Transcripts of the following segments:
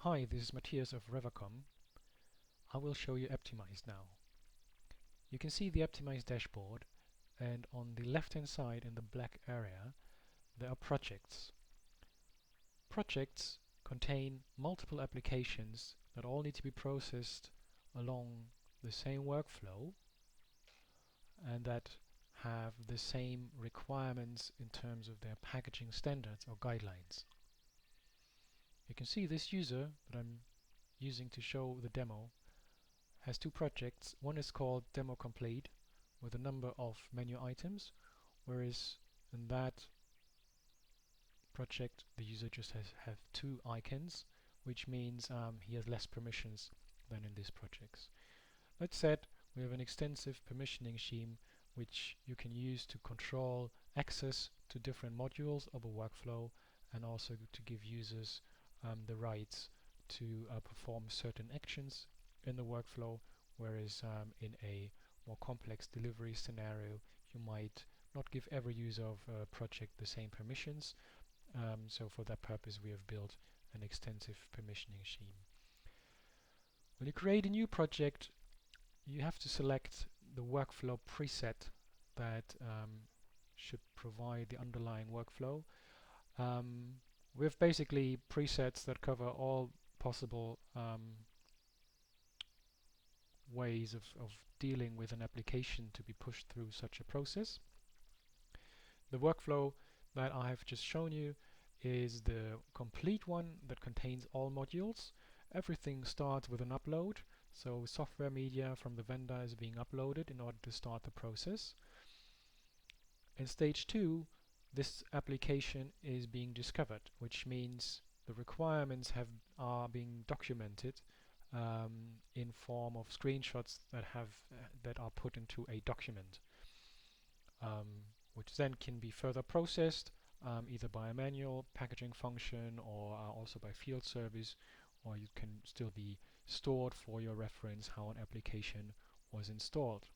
Hi, this is Matthias of Revacom. I will show you Apptimized now. You can see the Apptimized dashboard, and on the left hand side in the black area there are projects. Projects contain multiple applications that all need to be processed along the same workflow and that have the same requirements in terms of their packaging standards or guidelines. You can see this user that I'm using to show the demo has two projects. One is called Demo Complete with a number of menu items, whereas in that project the user just have two icons, which means he has less permissions than in these projects. That said, we have an extensive permissioning scheme which you can use to control access to different modules of a workflow and also to give users the rights to perform certain actions in the workflow, whereas in a more complex delivery scenario you might not give every user of a project the same permissions. So for that purpose we have built an extensive permissioning scheme. When you create a new project, you have to select the workflow preset that should provide the underlying workflow. We have basically presets that cover all possible ways of dealing with an application to be pushed through such a process. The workflow that I have just shown you is the complete one that contains all modules. Everything starts with an upload, so software media from the vendor is being uploaded in order to start the process. In stage 2, this application is being discovered, which means the requirements are being documented in form of screenshots that are put into a document, which then can be further processed either by a manual packaging function or also by field service, or you can still be stored for your reference how an application was installed.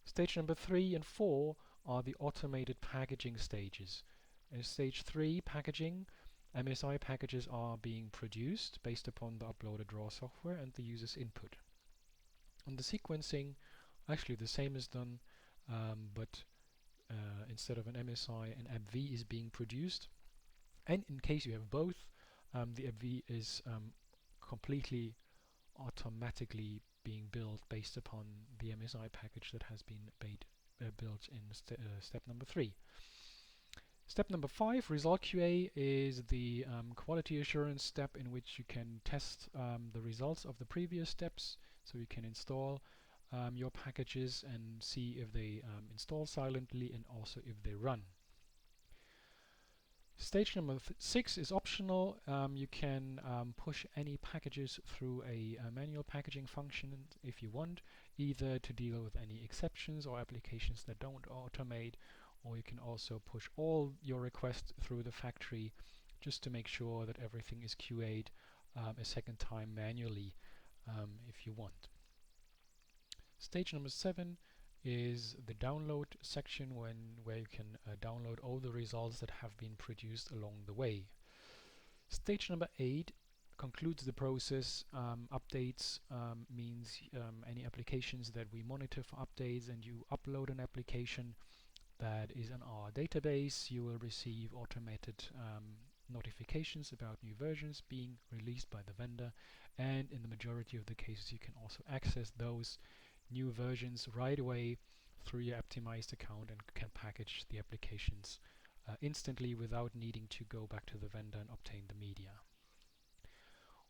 Stage number 3 and 4 are the automated packaging stages. In stage 3 packaging, MSI packages are being produced based upon the uploaded raw software and the user's input. On the sequencing, actually the same is done, but instead of an MSI, an AppV is being produced. And in case you have both, the AppV is completely automatically being built based upon the MSI package that has been built in step number 3. Step number 5, Result QA, is the quality assurance step in which you can test the results of the previous steps. So you can install your packages and see if they install silently and also if they run. Stage number 6 is optional. You can push any packages through a manual packaging function if you want, either to deal with any exceptions or applications that don't automate, or you can also push all your requests through the factory just to make sure that everything is QA'd a second time manually if you want. Stage number 7 is the download section where you can download all the results that have been produced along the way. Stage number 8 concludes the process. Updates means any applications that we monitor for updates, and you upload an application that is in our database, you will receive automated notifications about new versions being released by the vendor, and in the majority of the cases you can also access those new versions right away through your Apptimized account and can package the applications instantly without needing to go back to the vendor and obtain the media.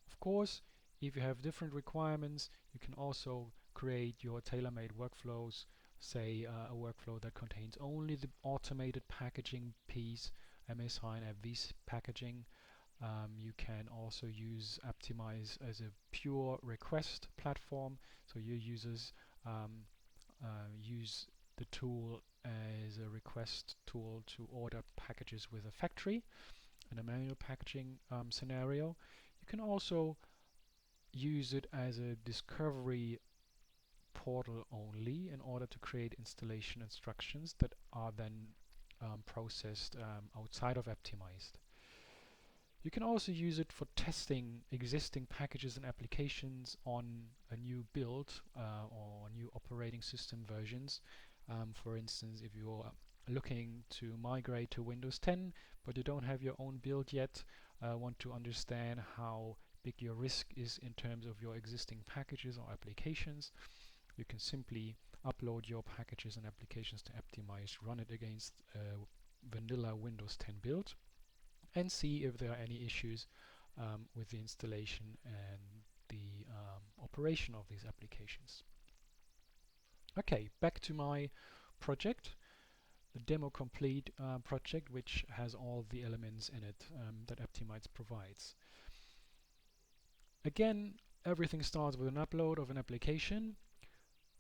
Of course, if you have different requirements, you can also create your tailor-made workflows, say a workflow that contains only the automated packaging piece, MSI and AppV packaging. You can also use Apptimize as a pure request platform, so your users use the tool as a request tool to order packages with a factory in a manual packaging scenario. You can also use it as a discovery portal only in order to create installation instructions that are then processed outside of Apptimized. You can also use it for testing existing packages and applications on a new build or new operating system versions. For instance, if you're looking to migrate to Windows 10 but you don't have your own build yet, want to understand how big your risk is in terms of your existing packages or applications, you can simply upload your packages and applications to Apptimized, run it against vanilla Windows 10 build, and see if there are any issues with the installation and the operation of these applications. Okay, back to my project, the demo complete project, which has all the elements in it that Apptimized provides. Again, everything starts with an upload of an application,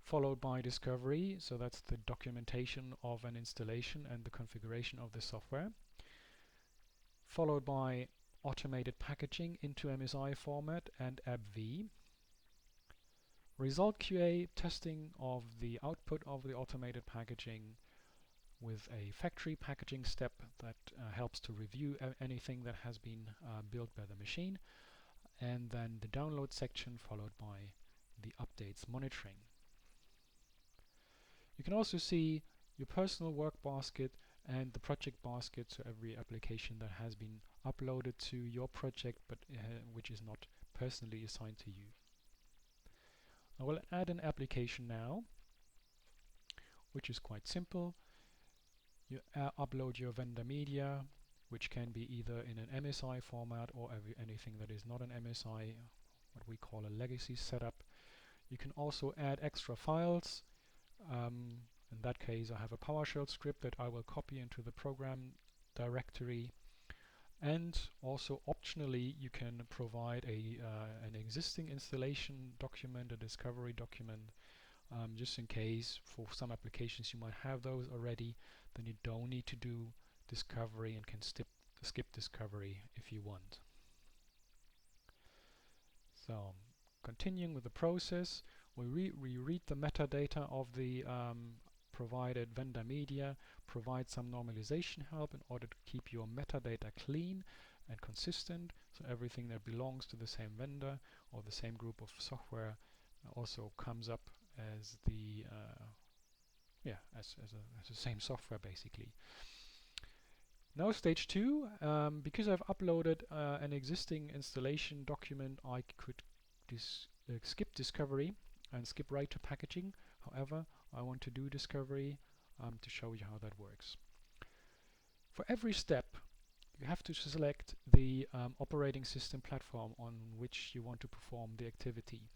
followed by discovery, so that's the documentation of an installation and the configuration of the software, followed by automated packaging into MSI format and AppV, result QA, testing of the output of the automated packaging with a factory packaging step that helps to review anything that has been built by the machine, and then the download section followed by the updates monitoring. You can also see your personal work basket and the project basket, so every application that has been uploaded to your project but which is not personally assigned to you. I will add an application now, which is quite simple. You upload your vendor media, which can be either in an MSI format or anything that is not an MSI, what we call a legacy setup. You can also add extra files. In that case, I have a PowerShell script that I will copy into the program directory, and also optionally you can provide an existing installation document, a discovery document, just in case for some applications you might have those already, then you don't need to do discovery and can skip discovery if you want. So continuing with the process, we read the metadata of the provided vendor media, provide some normalization help in order to keep your metadata clean and consistent, so everything that belongs to the same vendor or the same group of software also comes up as the as the same software basically. Now stage 2, because I've uploaded an existing installation document, I could skip discovery and skip right to packaging. However, I want to do discovery to show you how that works. For every step, you have to select the operating system platform on which you want to perform the activity.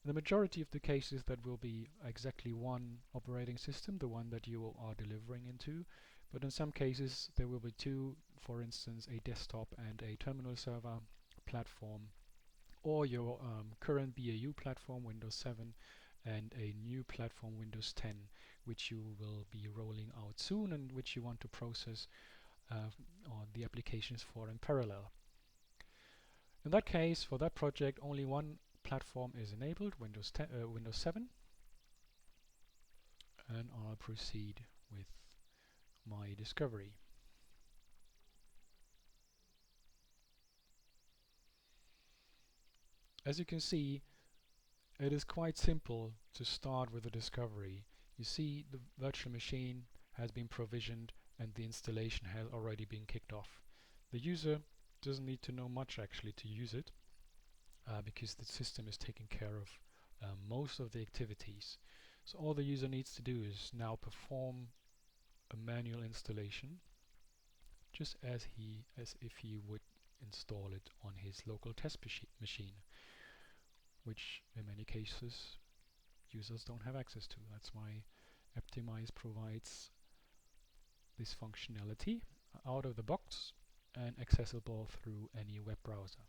In the majority of the cases, that will be exactly one operating system, the one that you are delivering into. But in some cases, there will be two, for instance, a desktop and a terminal server platform, or your current BAU platform, Windows 7, and a new platform, Windows 10, which you will be rolling out soon and which you want to process on the applications for in parallel. In that case, for that project, only one platform is enabled, Windows 7, and I'll proceed with my discovery. As you can see, it is quite simple to start with the discovery. You see the virtual machine has been provisioned and the installation has already been kicked off. The user doesn't need to know much actually to use it because the system is taking care of most of the activities. So all the user needs to do is now perform a manual installation, just as if he would install it on his local test machine, which in many cases users don't have access to. That's why Apptimized provides this functionality out of the box and accessible through any web browser.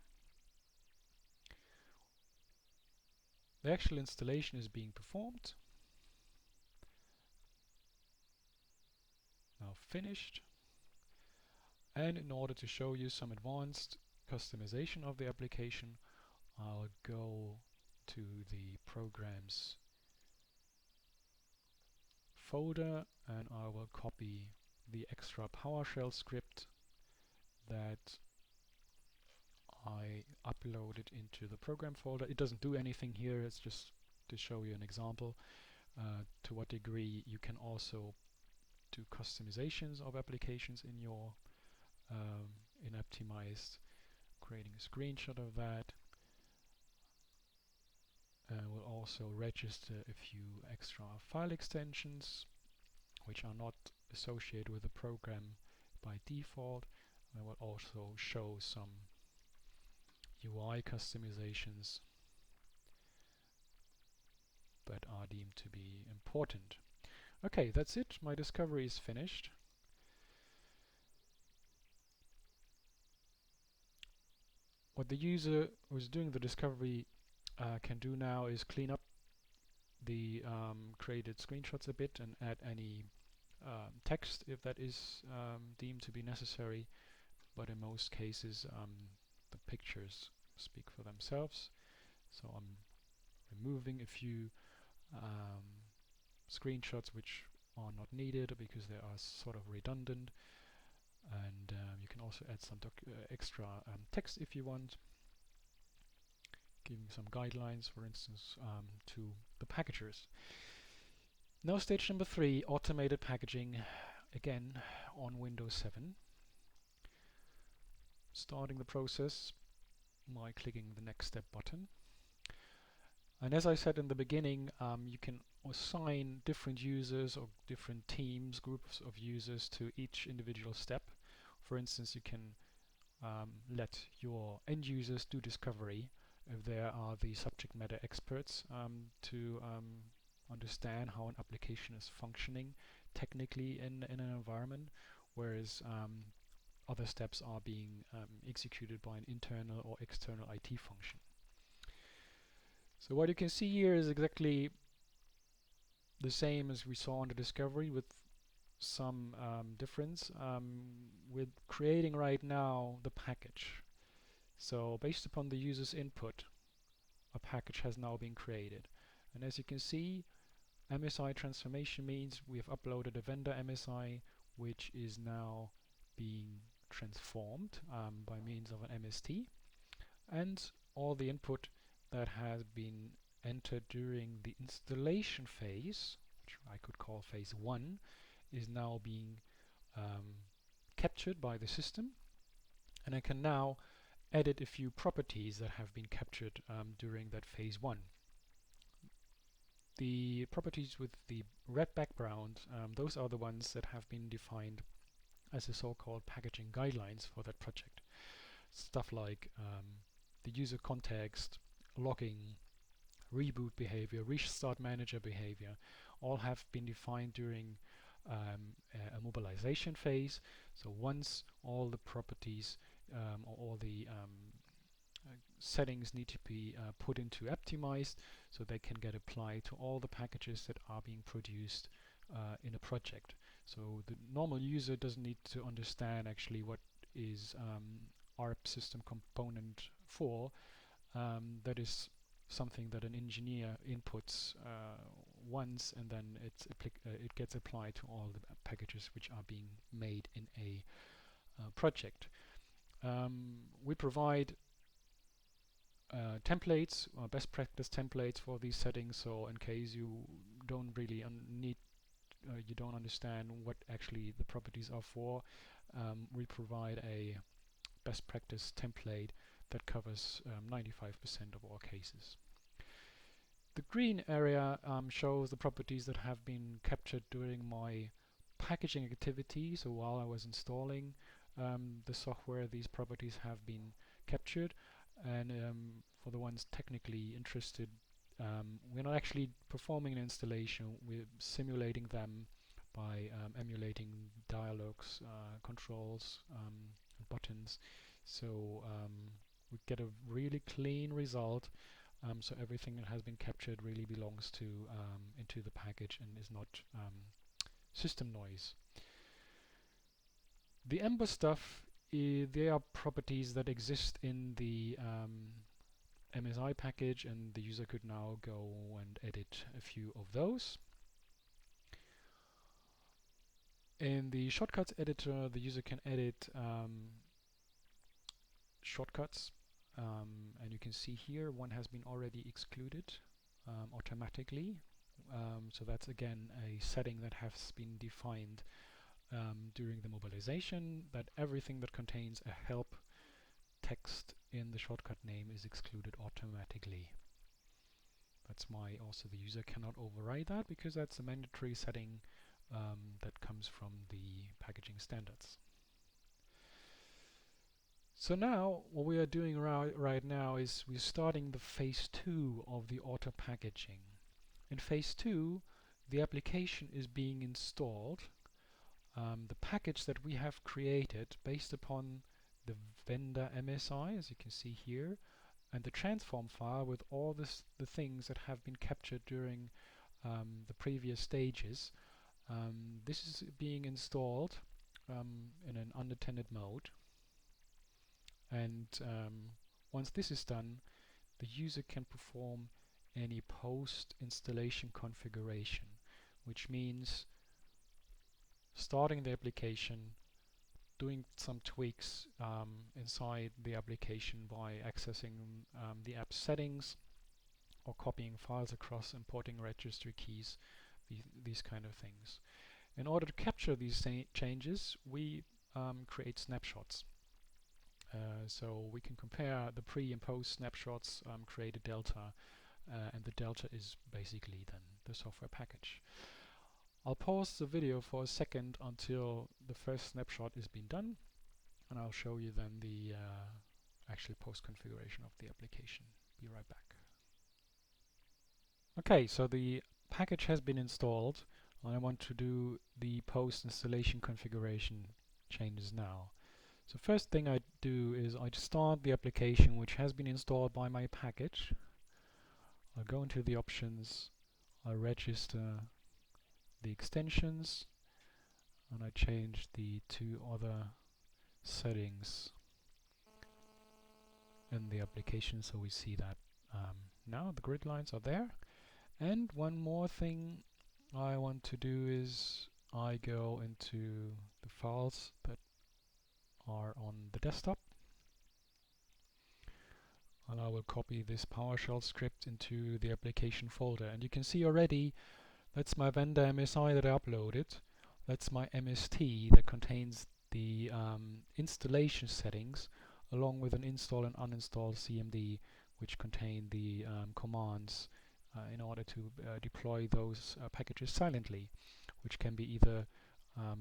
The actual installation is being performed. Now finished. And in order to show you some advanced customization of the application, I'll go to the programs folder and I will copy the extra PowerShell script that upload it into the program folder. It doesn't do anything here, it's just to show you an example to what degree you can also do customizations of applications in your in Apptimized, creating a screenshot of that. We'll also register a few extra file extensions which are not associated with the program by default. I will also show some UI customizations that are deemed to be important. Okay, that's it. My discovery is finished. What the user who's doing the discovery can do now is clean up the created screenshots a bit and add any text if that is deemed to be necessary, but in most cases the pictures speak for themselves. So I'm removing a few screenshots which are not needed because they are sort of redundant, and you can also add some extra text if you want, giving some guidelines, for instance, to the packagers. Now stage number 3, automated packaging, again on Windows 7. Starting the process by clicking the next step button. And as I said in the beginning, you can assign different users or different teams, groups of users to each individual step. For instance, you can let your end users do discovery if there are the subject matter experts to understand how an application is functioning technically in an environment, whereas other steps are being executed by an internal or external IT function. So what you can see here is exactly the same as we saw on the discovery, with some difference. We're creating right now the package. So based upon the user's input, a package has now been created. And as you can see, MSI transformation means we have uploaded a vendor MSI, which is now being transformed by means of an MST, and all the input that has been entered during the installation phase, which I could call phase 1, is now being captured by the system, and I can now edit a few properties that have been captured during that phase 1. The properties with the red background, those are the ones that have been defined as the so-called packaging guidelines for that project. Stuff like the user context, logging, reboot behavior, restart manager behavior, all have been defined during a mobilization phase. So once all the properties or all the settings need to be put into Apptimized, so they can get applied to all the packages that are being produced in a project. So the normal user doesn't need to understand actually what is ARP system component for. That is something that an engineer inputs once, and then it gets applied to all the packages which are being made in a project. We provide templates, best practice templates for these settings, so in case you don't really you don't understand what actually the properties are for, we provide a best practice template that covers 95% of all cases. The green area shows the properties that have been captured during my packaging activity. So while I was installing the software, these properties have been captured. And for the ones technically interested, we're not actually performing an installation, we're simulating them by emulating dialogues, controls, and buttons. So we get a really clean result. So everything that has been captured really belongs to into the package and is not system noise. The Ember stuff, they are properties that exist in the MSI package, and the user could now go and edit a few of those. In the shortcuts editor, the user can edit shortcuts and you can see here one has been already excluded automatically. So that's again a setting that has been defined during the mobilization, that everything that contains a help text in the shortcut name is excluded automatically. That's why also the user cannot override that, because that's a mandatory setting that comes from the packaging standards. So now what we are doing right now is we're starting the phase 2 of the auto packaging. In phase 2, the application is being installed. The package that we have created based upon the vendor MSI, as you can see here, and the transform file with all the things that have been captured during the previous stages. This is being installed in an unattended mode, and once this is done, the user can perform any post-installation configuration, which means starting the application, doing some tweaks inside the application by accessing the app settings, or copying files across, importing registry keys, these kind of things. In order to capture these changes, we create snapshots. So we can compare the pre and post snapshots, create a delta, and the delta is basically then the software package. I'll pause the video for a second until the first snapshot is being done, and I'll show you then the actual post configuration of the application. Be right back. Okay, so the package has been installed, and I want to do the post installation configuration changes now. So first thing I do is I start the application which has been installed by my package. I'll go into the options, I register the extensions, and I change the two other settings in the application, so we see that now the grid lines are there. And one more thing I want to do is I go into the files that are on the desktop, and I will copy this PowerShell script into the application folder. And you can see already that's my vendor MSI that I uploaded. That's my MST that contains the installation settings, along with an install and uninstall CMD, which contain the commands in order to deploy those packages silently, which can be either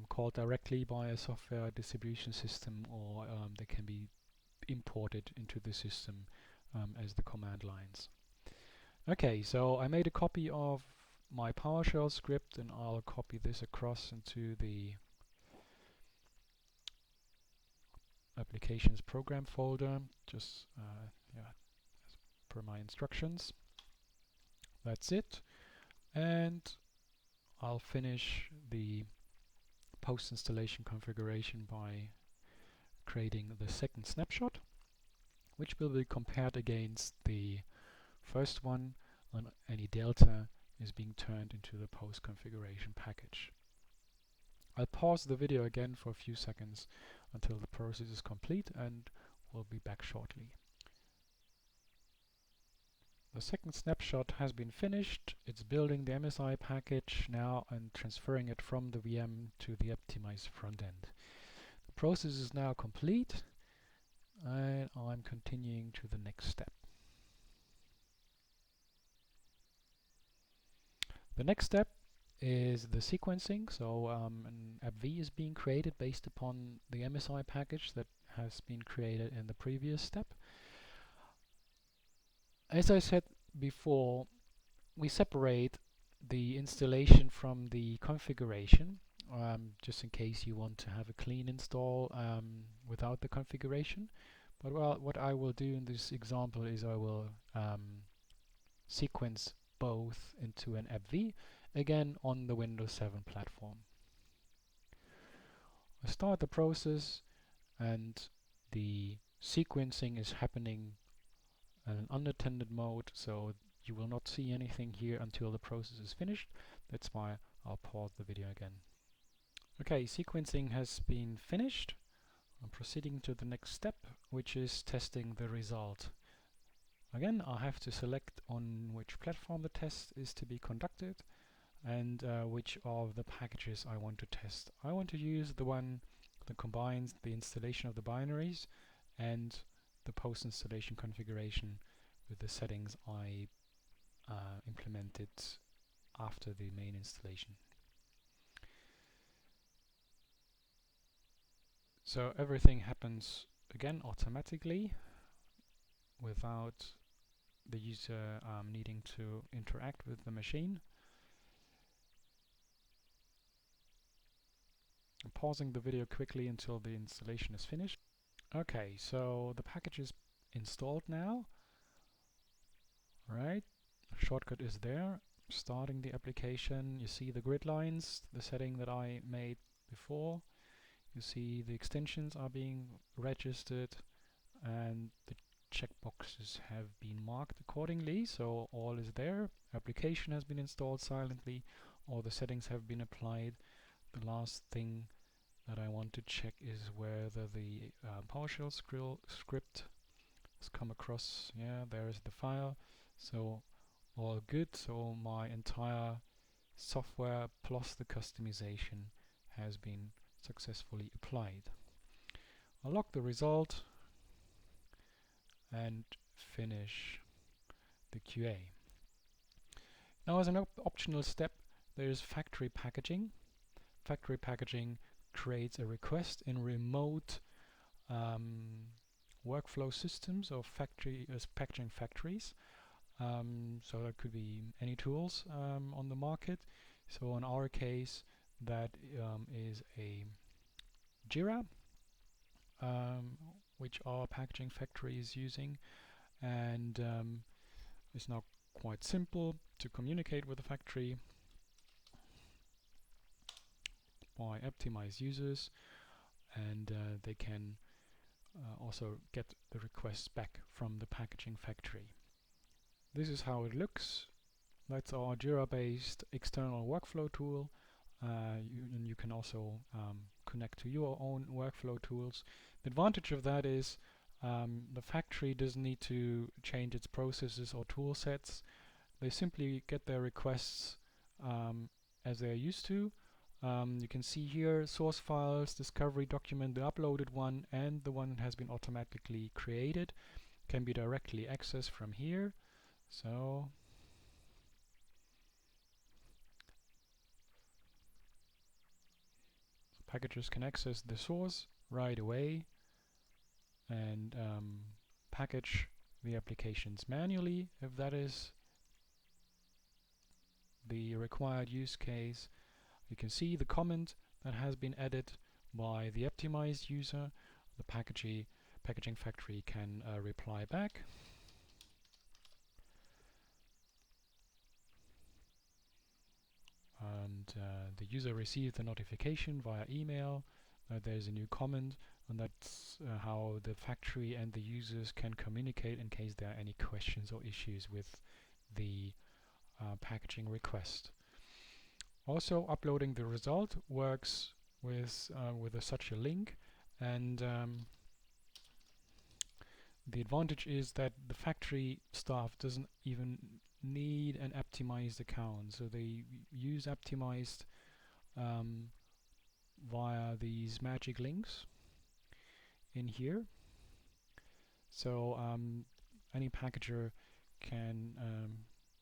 called directly by a software distribution system, or they can be imported into the system as the command lines. Okay, so I made a copy of my PowerShell script, and I'll copy this across into the applications program folder, just as per my instructions. That's it, and I'll finish the post-installation configuration by creating the second snapshot, which will be compared against the first one, and any delta is being turned into the post-configuration package. I'll pause the video again for a few seconds until the process is complete, and we'll be back shortly. The second snapshot has been finished. It's building the MSI package now and transferring it from the VM to the Apptimized front end. The process is now complete, and I'm continuing to the next step. The next step is the sequencing. So an AppV is being created based upon the MSI package that has been created in the previous step. As I said before, we separate the installation from the configuration, just in case you want to have a clean install without the configuration. But what I will do in this example is I will sequence both into an AppV, again on the Windows 7 platform. I start the process, and the sequencing is happening in an unattended mode, so you will not see anything here until the process is finished. That's why I'll pause the video again. Okay, sequencing has been finished. I'm proceeding to the next step, which is testing the result. Again, I have to select on which platform the test is to be conducted and which of the packages I want to test. I want to use the one that combines the installation of the binaries and the post-installation configuration with the settings I implemented after the main installation. So everything happens again automatically without the user needing to interact with the machine. I'm pausing the video quickly until the installation is finished. Okay, so the package is installed now. Right, shortcut is there. Starting the application, you see the grid lines, the setting that I made before. You see the extensions are being registered and the checkboxes have been marked accordingly, so all is there. Application has been installed silently, all the settings have been applied. The last thing that I want to check is whether the PowerShell script has come across. Yeah, there is the file, so all good. So my entire software plus the customization has been successfully applied. I'll log the result and finish the QA. Now, as an optional step, there is factory packaging. Factory packaging creates a request in remote workflow systems or packaging factories. So that could be any tools on the market. So in our case, that is a Jira, which our packaging factory is using, and it's now quite simple to communicate with the factory by Apptimized users, and they can also get the requests back from the packaging factory. This is how it looks. That's our Jira-based external workflow tool. You can also connect to your own workflow tools. The advantage of that is the factory doesn't need to change its processes or tool sets. They simply get their requests as they're used to. You can see here source files, discovery document, the uploaded one, and the one that has been automatically created can be directly accessed from here. So packages can access the source right away and package the applications manually if that is the required use case. You can see the comment that has been added by the Apptimized user. The packaging factory can reply back. And the user received a notification via email that there's a new comment, and that's how the factory and the users can communicate in case there are any questions or issues with the packaging request. Also, uploading the result works with such a link, and the advantage is that the factory staff doesn't even need an Apptimized account, so they use Apptimized via these magic links in here. So any packager can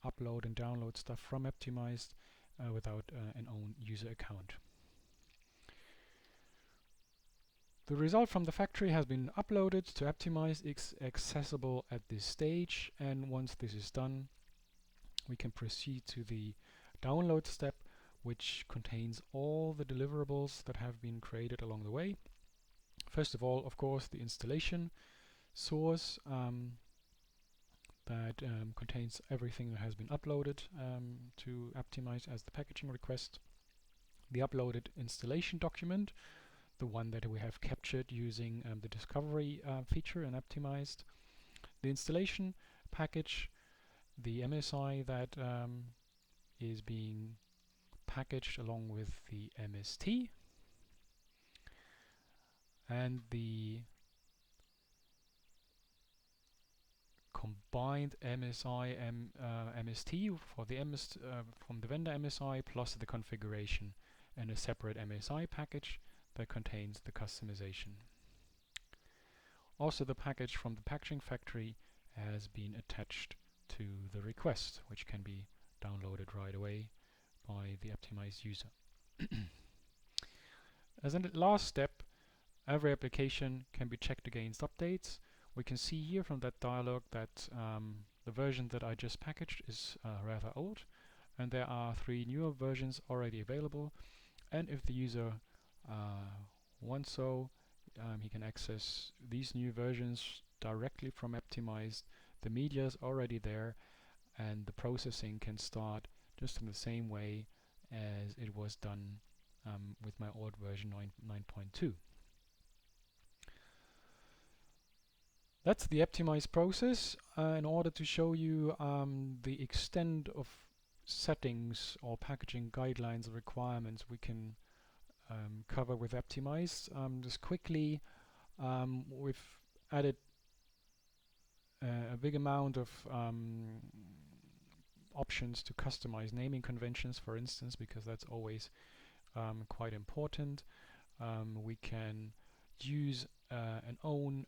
upload and download stuff from Apptimized without an own user account. The result from the factory has been uploaded to Apptimized. It's accessible at this stage, and once this is done, we can proceed to the download step, which contains all the deliverables that have been created along the way. First of all, of course, the installation source that contains everything that has been uploaded to Apptimized as the packaging request. The uploaded installation document, the one that we have captured using the discovery feature in Apptimized. The installation package, the MSI that is being packaged along with the MST, and the combined MSI MST for the from the vendor MSI plus the configuration and a separate MSI package that contains the customization. Also, the package from the packaging factory has been attached to the request, which can be downloaded right away by the Apptimized user. As a last step, every application can be checked against updates. We can see here from that dialog that the version that I just packaged is rather old, and there are 3 newer versions already available. And if the user wants so, he can access these new versions directly from Apptimized. The media is already there, and the processing can start just in the same way as it was done with my old version 9.2. That's the Apptimized process. In order to show you the extent of settings or packaging guidelines or requirements we can cover with Apptimized, just quickly, we've added a big amount of options to customize naming conventions, for instance, because that's always quite important. We can use an own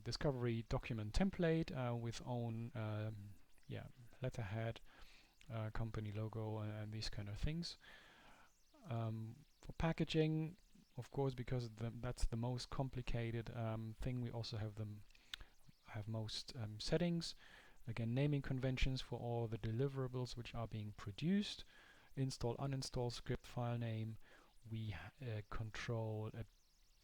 discovery document template with own letterhead, company logo, and these kind of things. For packaging, of course, because that's the most complicated thing, we also have most settings. Again, naming conventions for all the deliverables which are being produced. Install, uninstall script file name. We control a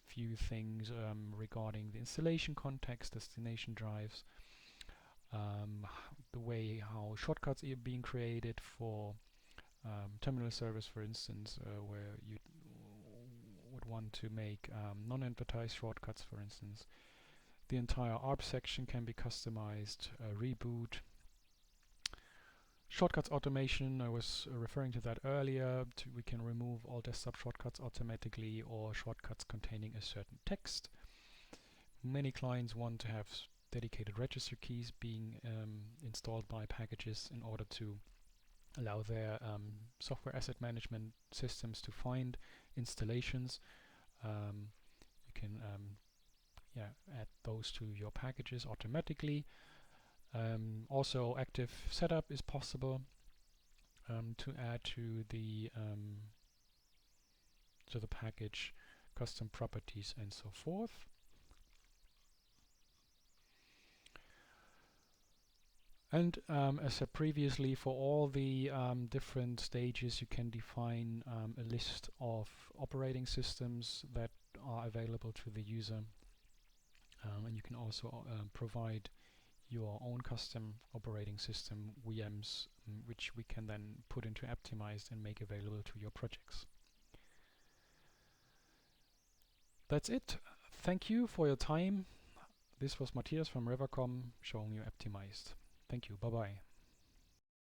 few things regarding the installation context, destination drives, the way how shortcuts are being created for terminal servers, for instance, where you would want to make non-advertised shortcuts, for instance. The entire ARP section can be customized, reboot. Shortcuts automation, I was referring to that earlier. We can remove all desktop shortcuts automatically or shortcuts containing a certain text. Many clients want to have dedicated register keys being installed by packages in order to allow their software asset management systems to find installations. You can add those to your packages automatically. Also, active setup is possible to add to the package, custom properties, and so forth. And as said previously, for all the different stages, you can define a list of operating systems that are available to the user. And you can also provide your own custom operating system VMs, which we can then put into Apptimized and make available to your projects. That's it. Thank you for your time. This was Matthias from Revacom showing you Apptimized. Thank you. Bye-bye.